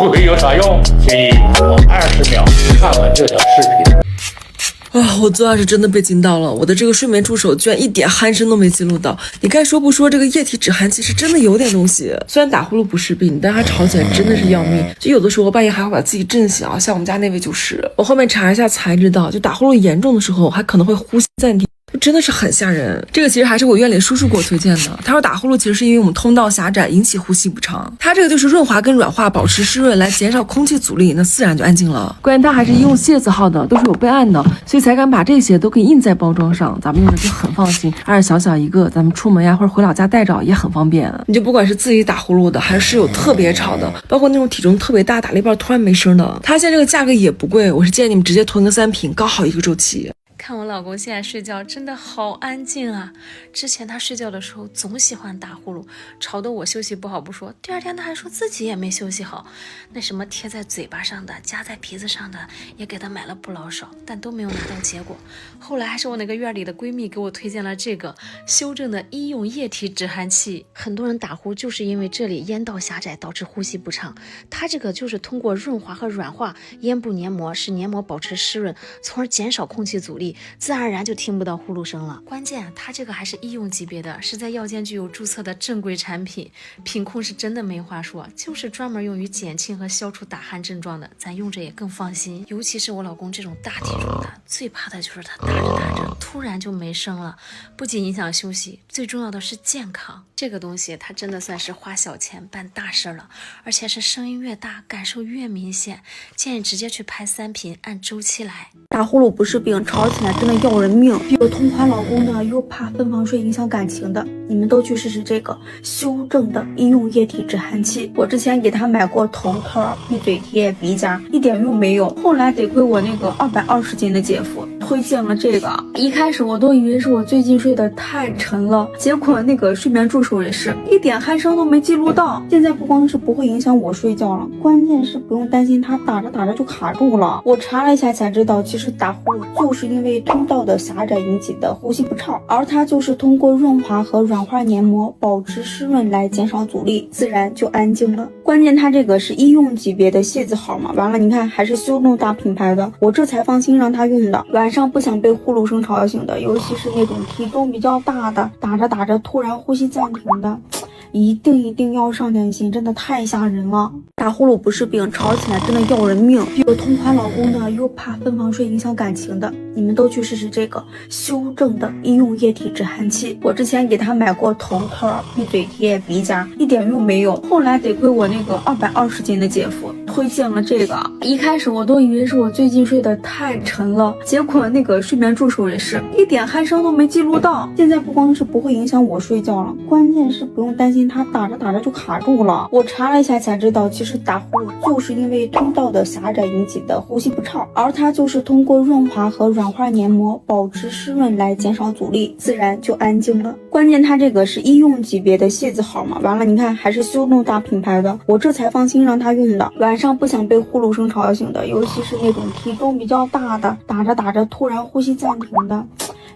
注意有啥用？请你20秒看完这条视频。我昨晚是真的被惊到了，我的这个睡眠助手居然一点鼾声都没记录到。你该说不说，这个液体止鼾器是真的有点东西。虽然打呼噜不是病，但它吵起来真的是要命。就有的时候半夜还会把自己震醒啊，像我们家那位就是。我后面查一下才知道，就打呼噜严重的时候，还可能会呼吸暂停。真的是很吓人，这个其实还是我院里叔叔给我推荐的。他说打呼噜其实是因为我们通道狭窄引起呼吸不畅，它这个就是润滑跟软化，保持湿润来减少空气阻力，那自然就安静了。关键它还是用谢字号的，都是有备案的，所以才敢把这些都给印在包装上，咱们用着就很放心。而且小小一个，咱们出门呀或者回老家带着也很方便。你就不管是自己打呼噜的，还是室友特别吵的，包括那种体重特别大打了一半突然没声的，它现在这个价格也不贵，我是建议你们直接囤个3瓶，刚好一个周期。看我老公现在睡觉真的好安静啊！之前他睡觉的时候总喜欢打呼噜，吵得我休息不好不说，第二天他还说自己也没休息好。那什么贴在嘴巴上的、夹在鼻子上的，也给他买了不老少，但都没有拿到结果。后来还是我那个院里的闺蜜给我推荐了这个修正的医用液体止鼾器。很多人打呼就是因为这里咽道狭窄导致呼吸不畅，它这个就是通过润滑和软化咽部黏膜，使黏膜保持湿润，从而减少空气阻力，自然而然就听不到呼噜声了。关键它这个还是医用级别的，是在药监局有注册的正规产品，品控是真的没话说，就是专门用于减轻和消除打鼾症状的，咱用着也更放心。尤其是我老公这种大体重的，最怕的就是他打着打着突然就没声了，不仅影响休息，最重要的是健康。这个东西它真的算是花小钱办大事了，而且是声音越大感受越明显，建议直接去拍3瓶，按周期来。打呼噜不是病，吵起来真的要人命。有同款老公的，又怕分房睡影响感情的，你们都去试试这个修正的医用液体止鼾器。我之前给他买过头套、闭嘴贴、鼻夹，一点用没有。后来得亏我那个220斤的姐夫推荐了这个，一开始我都以为是我最近睡得太沉了，结果那个睡眠助手也是一点鼾声都没记录到。现在不光是不会影响我睡觉了，关键是不用担心它打着打着就卡住了。我查了一下才知道，其实打呼噜就是因为通道的狭窄引起的呼吸不畅，而它就是通过润滑和软化黏膜，保持湿润来减少阻力，自然就安静了。关键它这个是医用级别的谢字号嘛，完了你看还是修动大品牌的，我这才放心让他用的。晚上不想被呼噜声吵醒的，尤其是那种体重比较大的，打着打着突然呼吸暂停的，一定要上点心，真的太吓人了。打呼噜不是病，吵起来真的要人命。有同款老公的，又怕分房睡影响感情的，你们都去试试这个修正的医用液体止鼾器。我之前给他买过头套、闭嘴贴、鼻夹，一点用没有。后来得亏我那个220斤的姐夫推荐了这个，一开始我都以为是我最近睡得太沉了，结果那个睡眠助手也是一点鼾声都没记录到。现在不光是不会影响我睡觉了，关键是不用担心它打着打着就卡住了。我查了一下才知道，其实打呼噜就是因为通道的狭窄引起的呼吸不畅，而它就是通过润滑和软化黏膜，保持湿润来减少阻力，自然就安静了。关键它这个是医用级别的谢字号嘛，完了你看还是修动大品牌的，我这才放心让他用的。晚上不想被呼噜声吵醒的，尤其是那种体重比较大的，打着打着突然呼吸暂停的，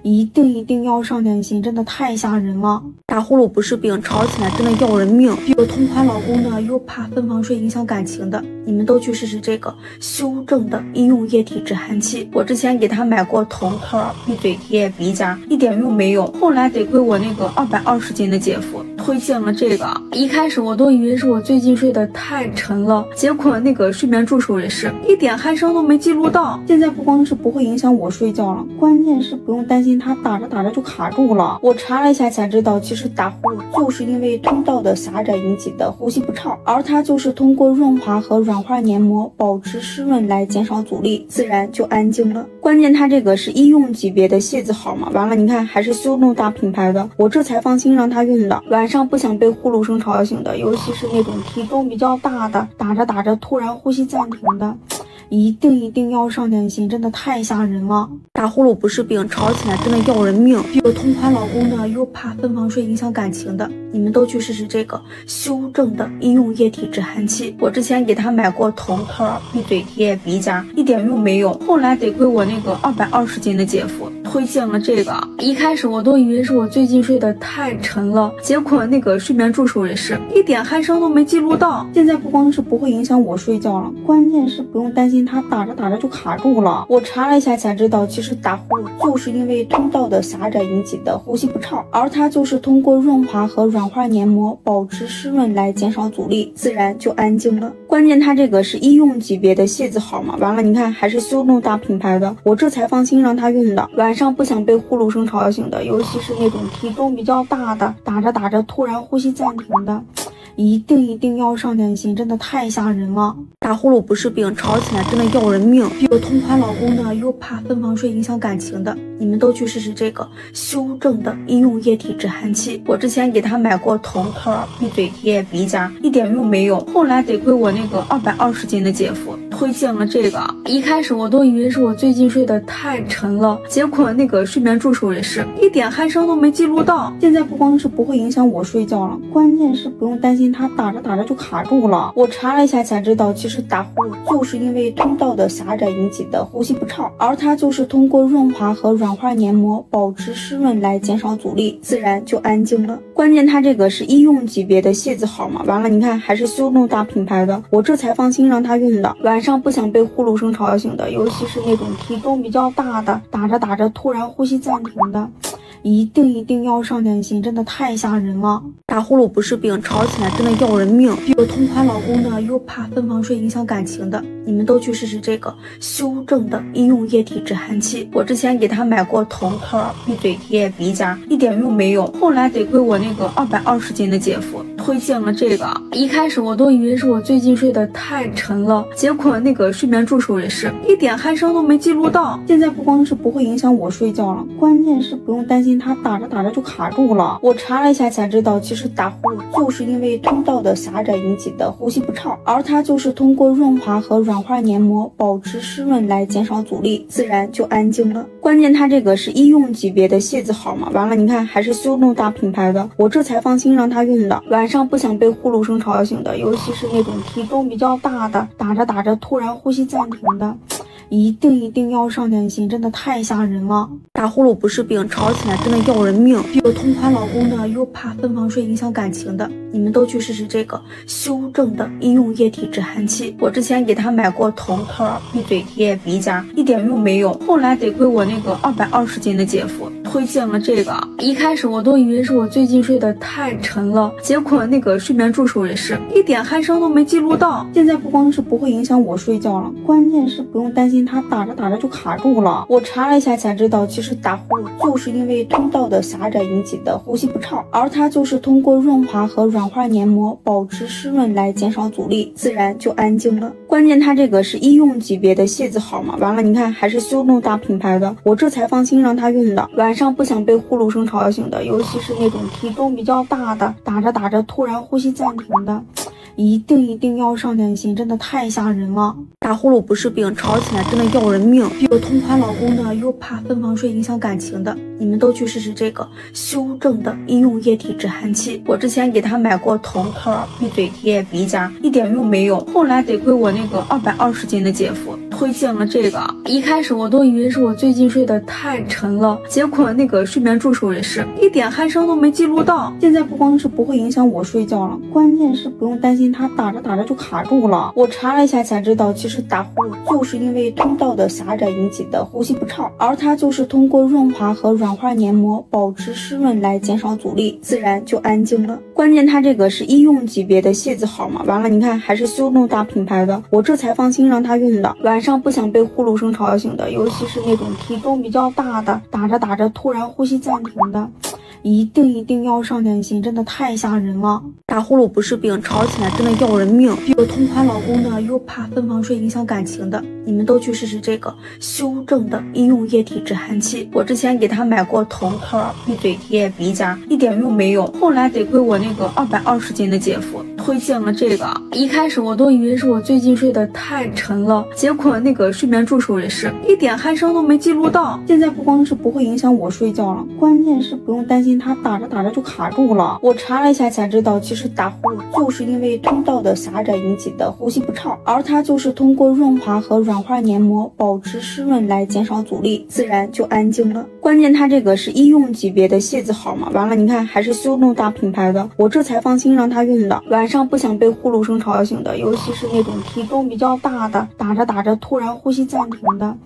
一定要上点心，真的太吓人了。打呼噜不是病，吵起来真的要人命。有同款老公的，又怕分房睡影响感情的，你们都去试试这个修正的医用液体止鼾器。我之前给他买过头套、闭嘴贴、鼻夹，一点用没有。后来得亏我那个220斤的姐夫推荐了这个，一开始我都以为是我最近睡得太沉了，结果那个睡眠助手也是一点鼾声都没记录到。现在不光是不会影响我睡觉了，关键是不用担心它打着打着就卡住了。我查了一下才知道，其实打呼噜就是因为通道的狭窄引起的呼吸不畅，而它就是通过润滑和软化黏膜，保持湿润来减少阻力，自然就安静了。关键它这个是医用级别的谢字号嘛，完了你看还是修动大品牌的，我这才放心让他用的。晚上不想被呼噜声吵醒的，尤其是那种体重比较大的，打着打着突然呼吸暂停的，一定要上点心，真的太吓人了。打呼噜不是病，吵起来真的要人命。有同款老公的，又怕分房睡影响感情的，你们都去试试这个修正的医用液体止鼾器。我之前给他买过头套、闭嘴贴、鼻夹，一点用没有。后来得亏我那个220斤的姐夫推荐了这个。一开始我都以为是我最近睡得太沉了，结果那个睡眠助手也是一点鼾声都没记录到。现在不光是不会影响我睡觉了，关键是不用担心它打着打着就卡住了。我查了一下才知道，其实打呼噜就是因为通道的狭窄引起的呼吸不畅，而它就是通过润滑和软化黏膜保持湿润来减少阻力，自然就安静了。关键它这个是医用级别的械字号嘛，完了你看还是修动大品牌的，我这才放心让它用的。晚上不想被呼噜声吵醒的，尤其是那种体重比较大的，打着打着突然呼吸暂停的，一定要上点心，真的太吓人了。打呼噜不是病，吵起来真的要人命。有同款老公的，又怕分房睡影响感情的，你们都去试试这个修正的医用液体止鼾器。我之前给他买过头套、闭嘴贴、鼻夹，一点用没有。后来得亏我那个220斤的姐夫推荐了这个。一开始我都以为是我最近睡得太沉了，结果那个睡眠助手也是一点鼾声都没记录到。现在不光是不会影响我睡觉了，关键是不用担心它打着打着就卡住了。我查了一下才知道，其实打呼噜就是因为通道的狭窄引起的呼吸不畅，而它就是通过润滑和软化黏膜保持湿润来减少阻力，自然就安静了。关键它这个是医用级别的械字号嘛，完了你看还是修动大品牌的，我这才放心让它用的。晚上不想被呼噜声吵醒的，尤其是那种体重比较大的，打着打着突然呼吸暂停的，一定要上点心，真的太吓人了。打呼噜不是病，吵起来真的要人命。有同款老公的，又怕分房睡影响感情的，你们都去试试这个修正的医用液体止鼾器。我之前给他买过头套、闭嘴贴、鼻夹，一点用没有。后来得亏我那个220斤的姐夫推荐了这个。一开始我都以为是我最近睡得太沉了，结果那个睡眠助手也是一点鼾声都没记录到。现在不光是不会影响我睡觉了，关键是不用担心它打着打着就卡住了。我查了一下才知道，其实打呼噜就是因为通道的狭窄引起的呼吸不畅，而它就是通过润滑和软化黏膜保持湿润来减少阻力，自然就安静了。关键它这个是医用级别的械字号嘛，完了你看还是修动大品牌的，我这才放心让它用的。晚上不想被呼噜声吵醒的，尤其是那种体重比较大的，打着打着突然呼吸暂停的，一定要上点心，真的太吓人了。打呼噜不是病，吵起来真的要人命。有同款老公的，又怕分房睡影响感情的，你们都去试试这个修正的医用液体止鼾器。我之前给他买过头套、闭嘴贴、鼻夹，一点用没有。后来得亏我那个220斤的姐夫推荐了这个。一开始我都以为是我最近睡得太沉了，结果那个睡眠助手也是一点鼾声都没记录到。现在不光是不会影响我睡觉了，关键是不用担心它打着打着就卡住了。我查了一下才知道，其实打呼噜就是因为通道的狭窄引起的呼吸不畅，而它就是通过润滑和软化黏膜保持湿润来减少阻力，自然就安静了。关键它这个是医用级别的械字号嘛，完了你看还是修动大品牌的，我这才放心让它用的。晚上不想被呼噜声吵醒的，尤其是那种体重比较大的，打着打着突然呼吸暂停的，一定要上点心，真的太吓人了。打呼噜不是病，吵起来真的要人命。有同款老公的，又怕分房睡影响感情的，你们都去试试这个修正的医用液体止鼾器。我之前给他买过头套、闭嘴贴、鼻夹，一点用没有。后来得亏我那个220斤的姐夫推荐了这个。一开始我都以为是我最近睡得太沉了，结果那个睡眠助手也是一点鼾声都没记录到。现在不光是不会影响我睡觉了，关键是不用担心它打着打着就卡住了。我查了一下才知道，其实打呼噜就是因为通道的狭窄引起的呼吸不畅，而它就是通过润滑和软化黏膜保持湿润来减少阻力，自然就安静了。关键它这个是医用级别的械字号嘛，完了你看还是修动大品牌的，我这才放心让它用的。晚上不想被呼噜声吵醒的，尤其是那种体重比较大的，打着打着突然呼吸暂停的，一定要上点心，真的太吓人了。打呼噜不是病，吵起来真的要人命。有同款老公的，又怕分房睡影响感情的，你们都去试试这个修正的医用液体止鼾器。我之前给他买过头套、闭嘴贴、鼻夹，一点用没有。后来得亏我那个220斤的姐夫推荐了这个。一开始我都以为是我最近睡得太沉了，结果那个睡眠助手也是一点鼾声都没记录到。现在不光是不会影响我睡觉了，关键是不用担心它打着打着就卡住了。我查了一下才知道，其实打呼噜就是因为通道的狭窄引起的呼吸不畅，而它就是通过润滑和软软化黏膜，保持湿润来减少阻力，自然就安静了。关键它这个是医用级别的械字号嘛，完了你看还是修动大品牌的，我这才放心让它用的。晚上不想被呼噜声吵醒的，尤其是那种体重比较大的，打着打着突然呼吸暂停的，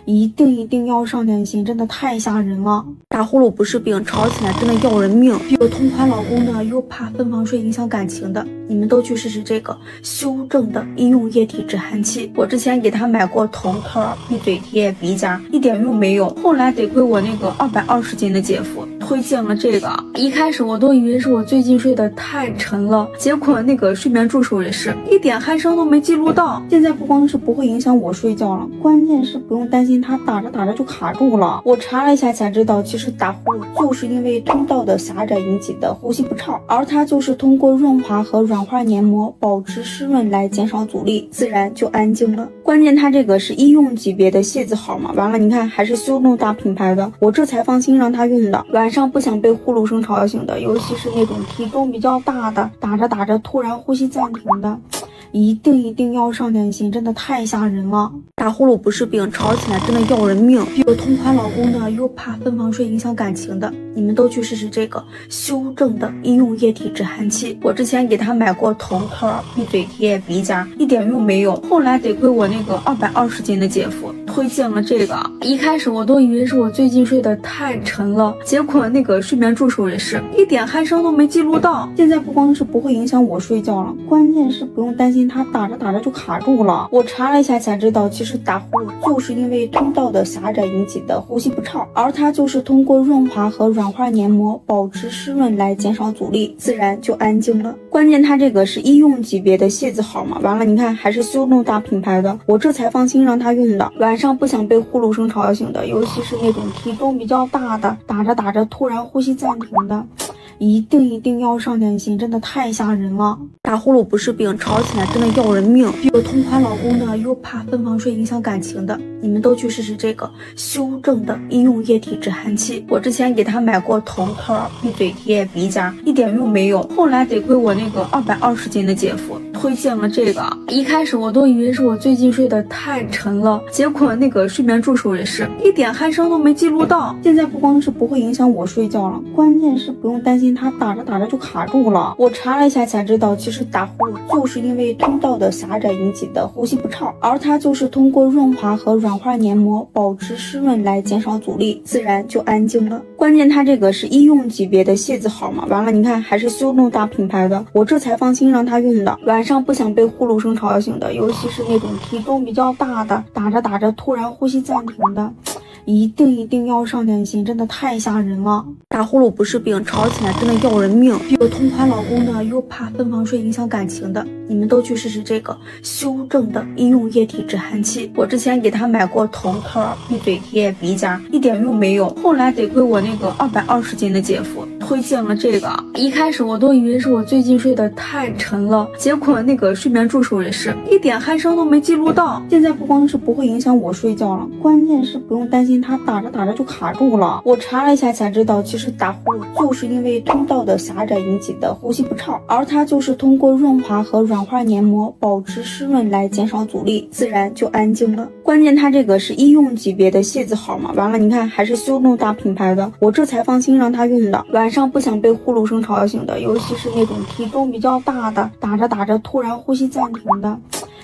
一定要上点心，真的太吓人了。打呼噜不是病，吵起来真的要人命。有同款老公的，又怕分房睡影响感情的，你们都去试试这个修正的医用液体止鼾器。我之前给他买过头套、闭嘴贴、鼻夹，一点用没有。后来得亏我那个220斤的姐夫推荐了这个，一开始我都以为是我最近睡得太沉了，结果那个睡眠助手也是一点鼾声都没记录到。现在不光是不会影响我睡觉了，关键是不用担心它打着打着就卡住了。我查了一下才知道，其实打呼噜就是因为通道的狭窄引起的呼吸不畅，而它就是通过润滑和软化黏膜，保持湿润来减少阻力，自然就安静了。关键它这个是医用级别的械字号嘛，完了你看还是修动大品牌的，我这才放心让它用的。晚上不想被呼噜声吵醒的，尤其是那种体重比较大的，打着打着突然呼吸暂停的，一定要上点心，真的太吓人了。打呼噜不是病，吵起来真的要人命。有同款老公的，又怕分房睡影响感情的，你们都去试试这个修正的医用液体止鼾器。我之前给他买过头套、闭嘴贴、鼻夹，一点用没有。后来得亏我那个220斤的姐夫推荐了这个，一开始我都以为是我最近睡得太沉了，结果那个睡眠助手也是一点鼾声都没记录到。现在不光是不会影响我睡觉了，关键是不用担心它打着打着就卡住了。我查了一下才知道，其实打呼噜就是因为通道的狭窄引起的呼吸不畅，而它就是通过润滑和软化黏膜，保持湿润来减少阻力，自然就安静了。关键它这个是医用级别的械字号嘛，完了你看还是修动大品牌的，我这才放心让它用的。晚上不想被呼噜声吵醒的，尤其是那种体重比较大的，打着打着突然呼吸暂停的，一定要上点心，真的太吓人了。打呼噜不是病，吵起来真的要人命。有同款老公的，又怕分房睡影响感情的，你们都去试试这个修正的医用液体止鼾器。我之前给他买过头套、闭嘴贴、鼻夹，一点用没有。后来得亏我那个220斤的姐夫推荐了这个，一开始我都以为是我最近睡得太沉了，结果那个睡眠助手也是一点鼾声都没记录到。现在不光是不会影响我睡觉了，关键是不用担心它打着打着就卡住了。我查了一下才知道，其实打呼噜就是因为通道的狭窄引起的呼吸不畅，而它就是通过润滑和软化黏膜，保持湿润来减少阻力，自然就安静了。关键它这个是医用级别的械字号嘛，完了你看还是修动大品牌的，我这才放心让它用的。晚上不想被呼噜声吵醒的，尤其是那种体重比较大的，打着打着突然呼吸暂停的，一定要上点心，真的太吓人了。打呼噜不是病，吵起来真的要人命。有同款老公的，又怕分房睡影响感情的，你们都去试试这个修正的医用液体止鼾器。我之前给他买过头套、闭嘴贴、鼻夹，一点用没有。后来得亏我那个220斤的姐夫推荐了这个，一开始我都以为是我最近睡得太沉了，结果那个睡眠助手也是一点鼾声都没记录到。现在不光是不会影响我睡觉了，关键是不用担心它打着打着就卡住了。我查了一下才知道，其实打呼噜就是因为通道的狭窄引起的呼吸不畅，而它就是通过润滑和软化黏膜，保持湿润来减少阻力，自然就安静了。关键它这个是医用级别的械字号嘛，完了你看还是修动大品牌的，我这才放心让它用的。晚上不想被呼噜声吵醒的，尤其是那种体重比较大的，打着打着突然呼吸暂停的，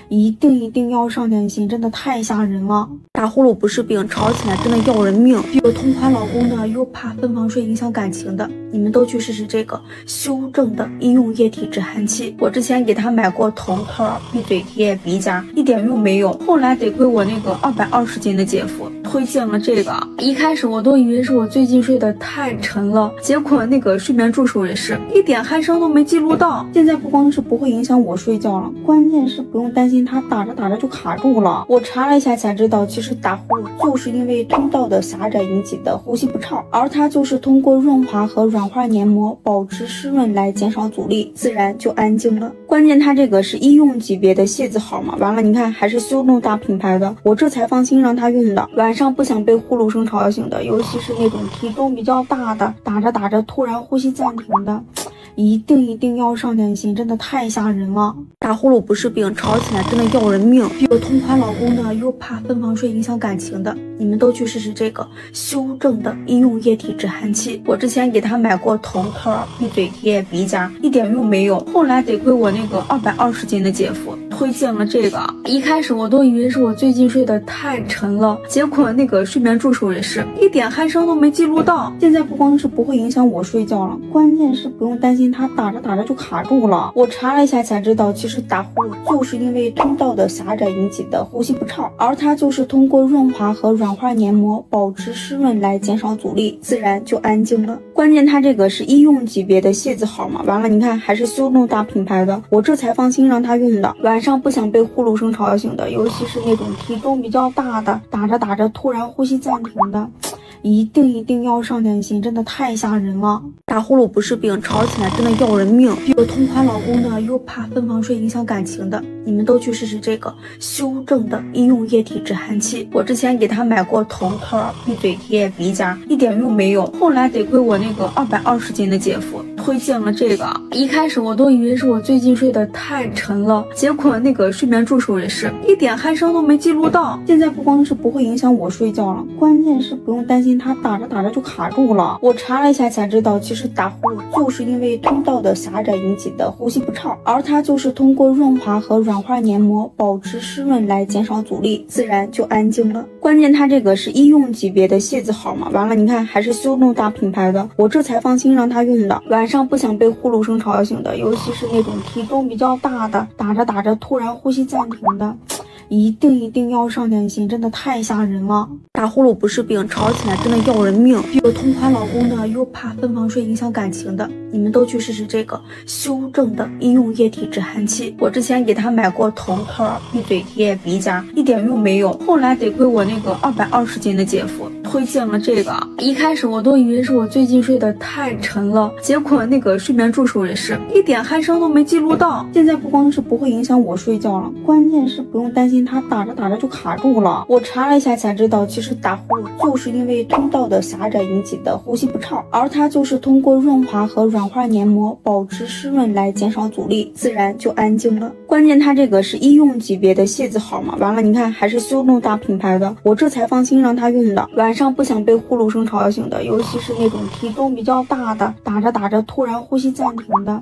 一定要上点心，真的太吓人了。打呼噜不是病，吵起来真的要人命。有同款老公的，又怕分房睡影响感情的，你们都去试试这个修正的医用液体止鼾器。我之前给他买过头套、闭嘴贴、鼻夹，一点用没有。后来得亏我那个220斤的姐夫推荐了这个，一开始我都以为是我最近睡得太沉了，结果那个睡眠助手也是一点鼾声都没记录到。现在不光是不会影响我睡觉了，关键是不用担心它打着打着就卡住了。我查了一下才知道，其实打呼噜就是因为通道的狭窄引起的呼吸不畅，而它就是通过润滑和软化黏膜，保持湿润来减少阻力，自然就安静了。关键它这个是医用级别的械字号嘛，完了你看还是修动大品牌的，我这才放心让它用的。晚上不想被呼噜声吵醒的，尤其是那种体重比较大的，打着打着突然呼吸暂停的，一定要上点心，真的太吓人了。打呼噜不是病，吵起来真的要人命。有同款老公的，又怕分房睡影响感情的，你们都去试试这个修正的医用液体止鼾器。我之前给他买过头套、闭嘴贴、鼻夹，一点用没有。后来得亏我那个220斤的姐夫推荐了这个。一开始我都以为是我最近睡得太沉了，结果那个睡眠助手也是一点鼾声都没记录到。现在不光是不会影响我睡觉了，关键是不用担心它打着打着就卡住了。我查了一下才知道，其实打呼噜就是因为通道的狭窄引起的呼吸不畅，而它就是通过润滑和软化黏膜保持湿润来减少阻力，自然就安静了。关键它这个是医用级别的械字号嘛，完了你看还是修动大品牌的，我这才放心让他用的。晚上不想被呼噜声吵醒的，尤其是那种体重比较大的，打着打着突然呼吸暂停的，一定要上点心，真的太吓人了。打呼噜不是病，吵起来真的要人命。有同款老公的，又怕分房睡影响感情的，你们都去试试这个修正的医用液体止鼾器。我之前给他买过头套、闭嘴贴、鼻夹，一点用没有。后来得亏我那个220斤的姐夫推荐了这个。一开始我都以为是我最近睡得太沉了，结果那个睡眠助手也是一点鼾声都没记录到。现在不光是不会影响我睡觉了，关键是不用担心它打着打着就卡住了。我查了一下才知道，其实打呼噜就是因为通道的狭窄引起的呼吸不畅，而它就是通过润滑和软化黏膜保持湿润来减少阻力，自然就安静了。关键它这个是医用级别的械字号嘛，完了你看还是修动大品牌的，我这才放心让他用的。晚上不想被呼噜声吵醒的，尤其是那种体重比较大的，打着打着突然呼吸暂停的，一定要上点心，真的太吓人了。打呼噜不是病，吵起来真的要人命。有同款老公的，又怕分房睡影响感情的，你们都去试试这个修正的医用液体止鼾器。我之前给他买过头套、闭嘴贴、鼻夹，一点用没有。后来得亏我那个220斤的姐夫推荐了这个。一开始我都以为是我最近睡得太沉了，结果那个睡眠助手也是一点鼾声都没记录到。现在不光是不会影响我睡觉了，关键是不用担心它打着打着就卡住了。我查了一下才知道，其实打呼噜就是因为通道的狭窄引起的呼吸不畅，而它就是通过润滑和软化黏膜保持湿润来减少阻力，自然就安静了。关键它这个是医用级别的械字号嘛，完了你看还是修动大品牌的，我这才放心让他用的。晚上不想被呼噜声吵醒的，尤其是那种体重比较大的，打着打着突然呼吸暂停的，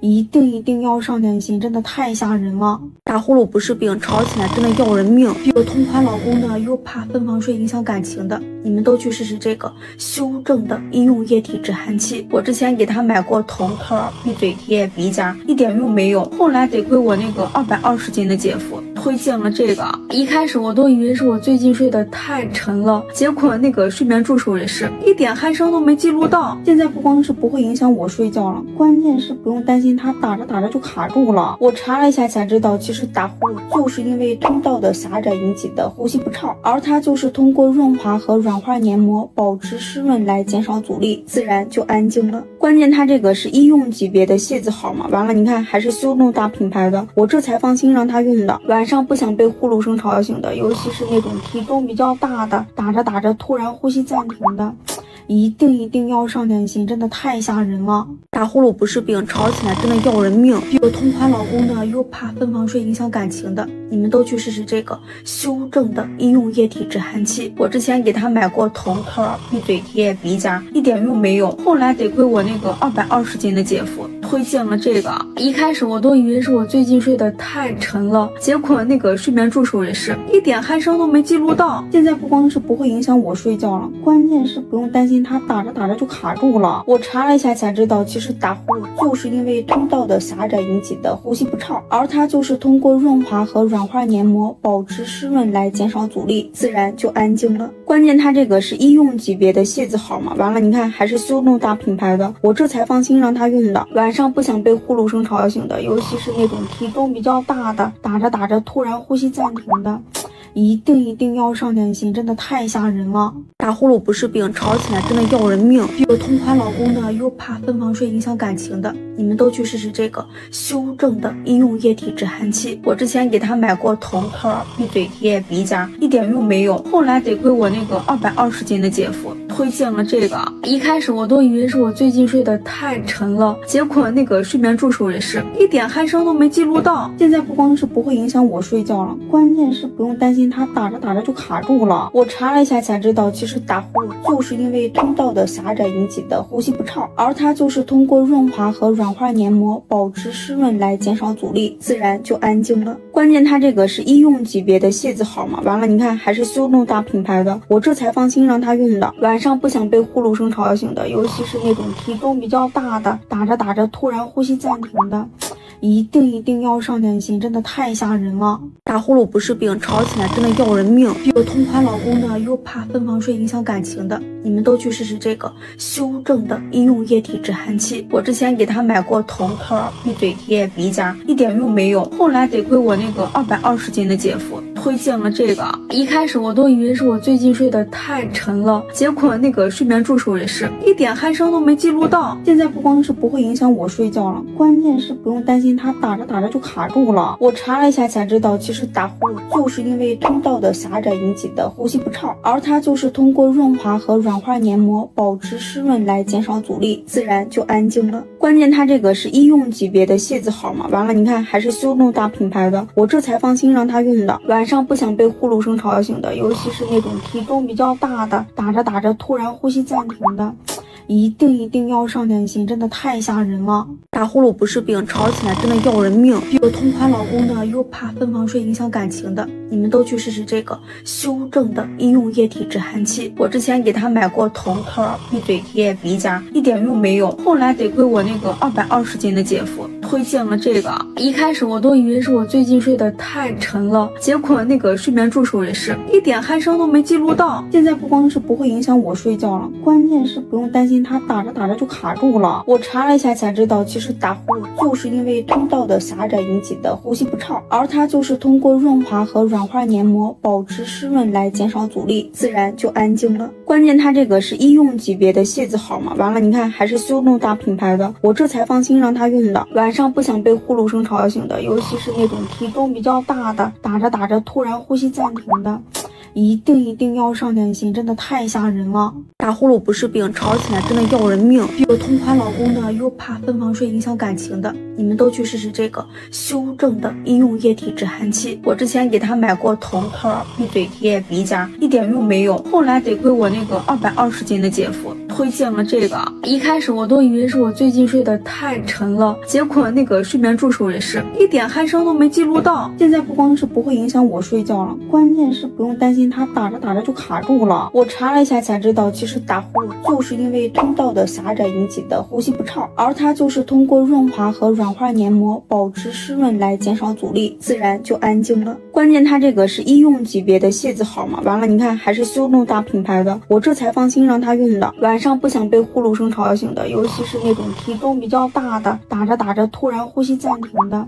一定要上点心，真的太吓人了。打呼噜不是病，吵起来真的要人命。有同款老公的，又怕分房睡影响感情的，你们都去试试这个修正的医用液体止鼾器。我之前给他买过头套、闭嘴贴、鼻夹，一点用没有。后来得亏我那个220斤的姐夫推荐了这个。一开始我都以为是我最近睡得太沉了，结果那个睡眠助手也是一点鼾声都没记录到。现在不光是不会影响我睡觉了，关键是不用担心它打着打着就卡住了。我查了一下才知道，其实打呼噜就是因为通道的狭窄引起的呼吸不畅，而它就是通过润滑和软化黏膜保持湿润来减少阻力，自然就安静了。关键它这个是医用级别的械字号嘛，完了你看还是修动大品牌的，我这才放心让他用的。晚上不想被呼噜声吵醒的，尤其是那种体重比较大的，打着打着突然呼吸暂停的，一定要上点心，真的太吓人了。打呼噜不是病，吵起来真的要人命。有同款老公的，又怕分房睡影响感情的，你们都去试试这个修正的医用液体止鼾器。我之前给他买过头套、闭嘴贴、鼻夹，一点用没有。后来得亏我那个220斤的姐夫推荐了这个。一开始我都以为是我最近睡得太沉了，结果那个睡眠助手也是一点鼾声都没记录到。现在不光是不会影响我睡觉了，关键是不用担心它打着打着就卡住了。我查了一下才知道，其实打呼噜就是因为通道的狭窄引起的呼吸不畅，而它就是通过润滑和软化黏膜保持湿润来减少阻力，自然就安静了。关键它这个是医用级别的械字号嘛，完了你看还是修动大品牌的，我这才放心让他用的。晚上不想被呼噜声吵醒的，尤其是那种体重比较大的，打着打着突然呼吸暂停的，一定要上点心，真的太吓人了。打呼噜不是病，吵起来真的要人命。有同款老公的，又怕分房睡影响感情的，你们都去试试这个修正的医用液体止汗器。我之前给他买过头套、闭嘴贴、鼻夹，一点用没有。后来得亏我那个220斤的姐夫推荐了这个，一开始我都以为是我最近睡得太沉了，结果那个睡眠助手也是一点鼾声都没记录到。现在不光是不会影响我睡觉了，关键是不用担心它打着打着就卡住了。我查了一下才知道，其实打呼噜就是因为通道的狭窄引起的呼吸不畅，而它就是通过润滑和软化黏膜保持湿润来减少阻力，自然就安静了。关键它这个是医用级别的械字号嘛，完了你看还是修动大品牌的，我这才放心让他用的。晚上不想被呼噜声吵醒的，尤其是那种体重比较大的，打着打着突然呼吸暂停的，一定要上点心，真的太吓人了。打呼噜不是病，吵起来真的要人命。有同款老公的，又怕分房睡影响感情的，你们都去试试这个修正的医用液体止汗器。我之前给他买过头套、闭嘴贴、鼻夹，一点用没有。后来得亏我那个220斤的姐夫推荐了这个，一开始我都以为是我最近睡得太沉了，结果那个睡眠助手也是一点鼾声都没记录到。现在不光是不会影响我睡觉了，关键是不用担心它打着打着就卡住了。我查了一下才知道，其实打呼噜就是因为通道的狭窄引起的呼吸不畅，而它就是通过润滑和软化黏膜保持湿润来减少阻力，自然就安静了。关键它这个是医用级别的械字号嘛，完了你看还是修动大品牌的，我这才放心让他用的。晚上不想被呼噜声吵醒的，尤其是那种体重比较大的，打着打着突然呼吸暂停的，一定要上点心，真的太吓人了。打呼噜不是病，吵起来真的要人命。有同款老公的，又怕分房睡影响感情的，你们都去试试这个修正的医用液体止汗器。我之前给他买过头套、闭嘴贴、鼻夹，一点用没有。后来得亏我那个220斤的姐夫推荐了这个，一开始我都以为是我最近睡得太沉了，结果那个睡眠助手也是一点鼾声都没记录到。现在不光是不会影响我睡觉了，关键是不用担心它打着打着就卡住了。我查了一下才知道，其实打呼噜就是因为通道的狭窄引起的呼吸不畅，而它就是通过润滑和软化黏膜保持湿润来减少阻力，自然就安静了。关键它这个是医用级别的械字号嘛，完了你看还是修动大品牌的，我这才放心让他用的。晚上不想被呼噜声吵醒的，尤其是那种体重比较大的，打着打着突然呼吸暂停的，一定要上点心，真的太吓人了。打呼噜不是病，吵起来真的要人命。有同款老公的，又怕分房睡影响感情的，你们都去试试这个修正的医用液体止汗器。我之前给他买过头套、闭嘴贴、鼻夹，一点用没有。后来得亏我那个220斤的姐夫推荐了这个，一开始我都以为是我最近睡得太沉了，结果那个睡眠助手也是一点鼾声都没记录到。现在不光是不会影响我睡觉了，关键是不用担心它打着打着就卡住了。我查了一下才知道，其实打呼噜就是因为通道的狭窄引起的呼吸不畅，而它就是通过润滑和软化黏膜保持湿润来减少阻力，自然就安静了。关键它这个是医用级别的械字号嘛，完了你看还是修动大品牌的，我这才放心让他用的。晚上不想被呼噜声吵醒的，尤其是那种体重比较大的，打着打着突然呼吸暂停的，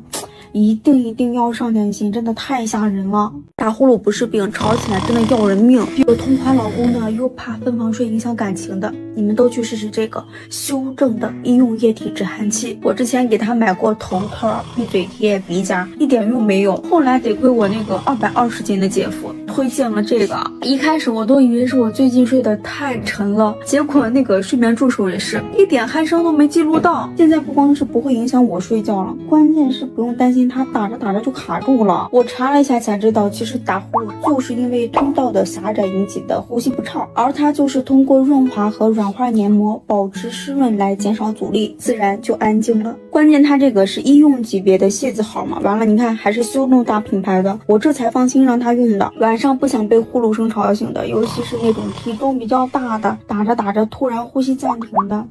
一定要上点心，真的太吓人了。打呼噜不是病，吵起来真的要人命。有同款老公的，又怕分房睡影响感情的，你们都去试试这个修正的医用液体止汗器。我之前给他买过头套、闭嘴贴、鼻夹，一点用没有。后来得亏我那个220斤的姐夫推荐了这个，一开始我都以为是我最近睡得太沉了，结果那个睡眠助手也是一点鼾声都没记录到。现在不光是不会影响我睡觉了，关键是不用担心它打着打着就卡住了。我查了一下才知道，其实打呼噜就是因为通道的狭窄引起的呼吸不畅，而它就是通过润滑和软化黏膜保持湿润来减少阻力，自然就安静了。关键它这个是医用级别的械字号嘛，完了你看还是修动大品牌的，我这才放心让他用的。晚上不想被呼噜声吵醒的，尤其是那种体重比较大的，打着打着突然呼吸暂停的，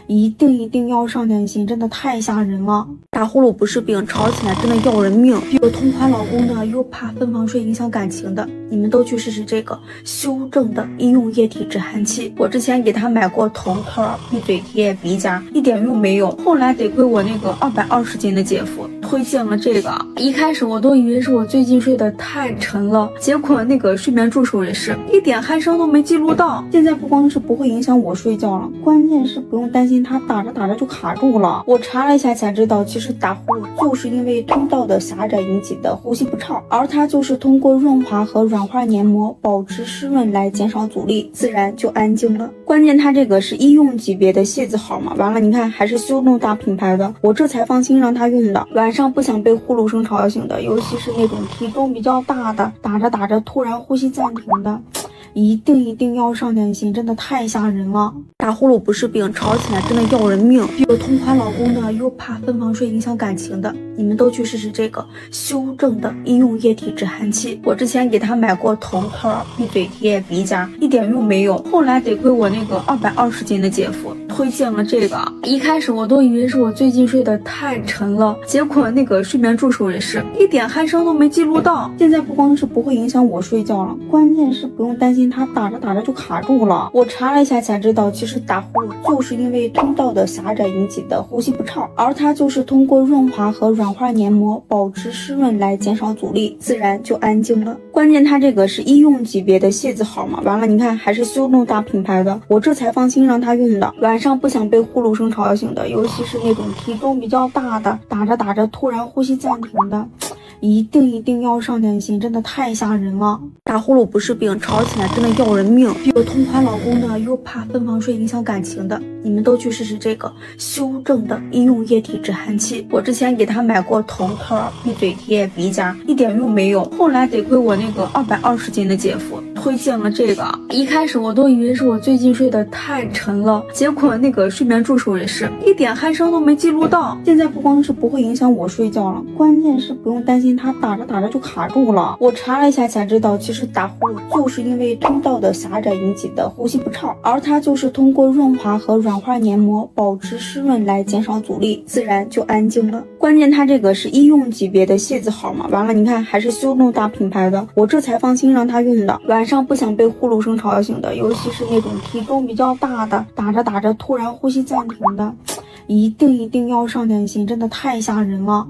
一定要上点心，真的太吓人了。打呼噜不是病，吵起来真的要人命。有同款老公的，又怕分房睡影响感情的，你们都去试试这个修正的医用液体止汗器。我之前给他买过头套、闭嘴贴、鼻夹，一点用没有。后来得亏我那个220斤的姐夫推荐了这个。一开始我都以为是我最近睡得太沉了，结果那个睡眠助手也是一点鼾声都没记录到。现在不光是不会影响我睡觉了，关键是不用担心它打着打着就卡住了。我查了一下才知道，其实打呼噜就是因为通道的狭窄引起的呼吸不畅，而它就是通过润滑和软化黏膜保持湿润来减少阻力，自然就安静了。关键它这个是医用级别的械字号嘛，完了你看还是修动大品牌的，我这才放心让它用的。晚上不想被呼噜声吵醒的，尤其是那种体重比较大的，打着打着突然呼吸暂停的，一定要上点心，真的太吓人了。打呼噜不是病，吵起来真的要人命。有同款老公的，又怕分房睡影响感情的，你们都去试试这个修正的医用液体止鼾器。我之前给他买过头套、闭嘴贴、鼻夹，一点用没有。后来得亏我那个220斤的姐夫推荐了这个。一开始我都以为是我最近睡得太沉了，结果那个睡眠助手也是一点鼾声都没记录到。现在不光是不会影响我睡觉了，关键是不用担心它打着打着就卡住了。我查了一下才知道，其实打呼噜就是因为通道的狭窄引起的呼吸不畅，而它就是通过润滑和软化黏膜保持湿润来减少阻力，自然就安静了。关键它这个是医用级别的械字号嘛，完了你看还是修动大品牌的，我这才放心让它用的。晚上不想被呼噜声吵醒的，尤其是那种体重比较大的，打着打着突然呼吸暂停的，一定要上点心，真的太吓人了。打呼噜不是病，吵起来真的要人命。有同款老公的，又怕分房睡影响感情的，你们都去试试这个修正的医用液体止鼾器。我之前给他买过头套、闭嘴贴、鼻夹，一点用没有。后来得亏我那个220斤的姐夫推荐了这个。一开始我都以为是我最近睡得太沉了，结果那个睡眠助手也是一点鼾声都没记录到。现在不光是不会影响我睡觉了，关键是不用担心它打着打着就卡住了。我查了一下才知道，其实打呼噜就是因为通道的狭窄引起的呼吸不畅，而它就是通过润滑和软化黏膜保持湿润来减少阻力，自然就安静了。关键它这个是医用级别的械字号嘛，完了你看还是修动大品牌的，我这才放心让它用的。晚上不想被呼噜声吵醒的，尤其是那种体重比较大的，打着打着突然呼吸暂停的，一定要上点心，真的太吓人了。